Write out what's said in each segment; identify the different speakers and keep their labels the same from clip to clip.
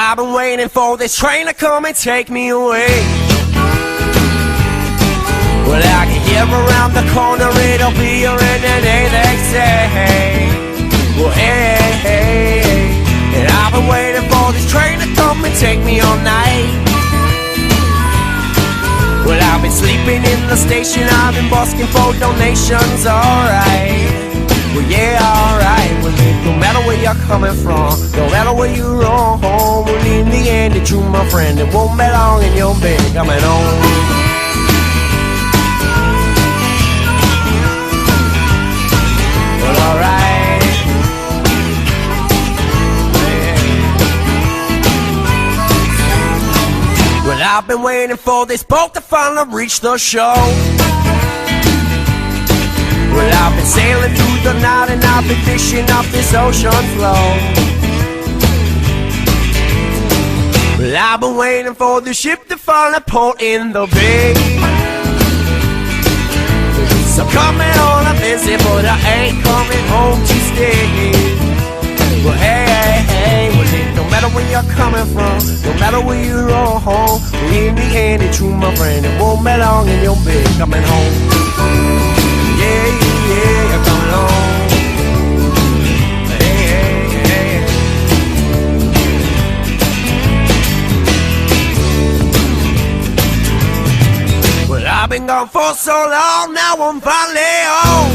Speaker 1: I've been waiting for this train to come and take me away. Well, I can hear around the corner, it'll be here in the day, they say. Well, hey, hey, hey. And I've been waiting for this train to come and take me all night. Well, I've been sleeping in the station, I've been busking for donations, alright. Well, yeah, alright. Well, no matter where you're coming from, no matter where you roam home, well, in the end, it's you, my friend, it won't be long and you'll be coming home. Alright. Well, I've been waiting for this boat to finally reach the shore. Well, I've been sailing through the night and I've been fishing off this ocean floor. Well, I've been waiting for the ship to finally port in the bay. So I'm coming on a visit, but I ain't coming home to stay. Well, hey, hey, hey, well, no matter where you're coming from, no matter where you roll home, well, in the end, it's true, my friend, it won't be long and you'll be coming home. Yeah, yeah, you're coming home. Hey, hey, hey. Well, I've been gone for so long, now I'm finally home.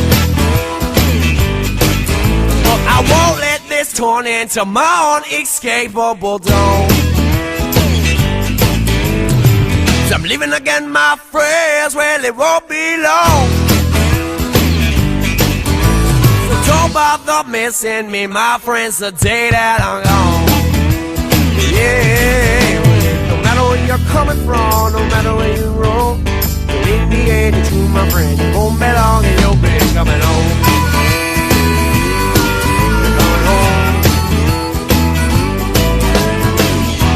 Speaker 1: But I won't let this turn into my unescapable dome. So I'm leaving again, my friends, well, it won't be long. So don't bother missing me, my friends, the day that I'm gone. Yeah, well, no matter where you're coming from, no matter where you roll, in the end, it's you, my friend, it won't be long and you'll be coming home. You're coming home.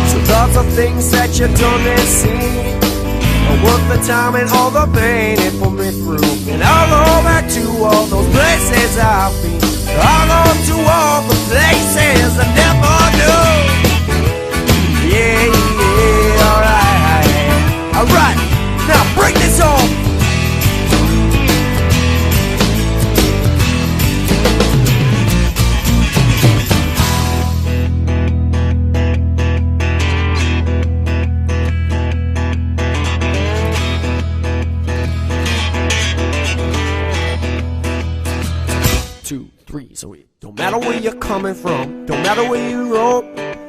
Speaker 1: So lots of things that you done and seen are worth the time and all the pain it put me through. And I'll go back to all those places I've been. I'll go to all the places I never knew. Yeah, yeah, alright. Alright. Now bring this on. Two, three, so it don't matter where you're coming from, don't matter where you roll.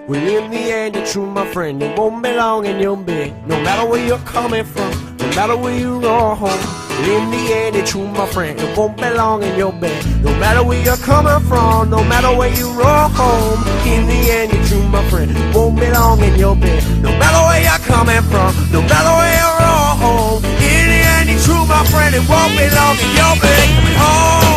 Speaker 1: Well, in the end, it's true, my friend, it won't be long and you'll be. No matter where you're coming from, no matter where you go home. In the end, it's true, my friend, it won't be long and you'll be. No matter where you're coming from, no matter where you roll home. In the end, it's true, my friend, it won't be long and you'll be. No matter where you're coming from, no matter where you roll home. In the end, it's true, my friend, it won't be long and you'll be coming home.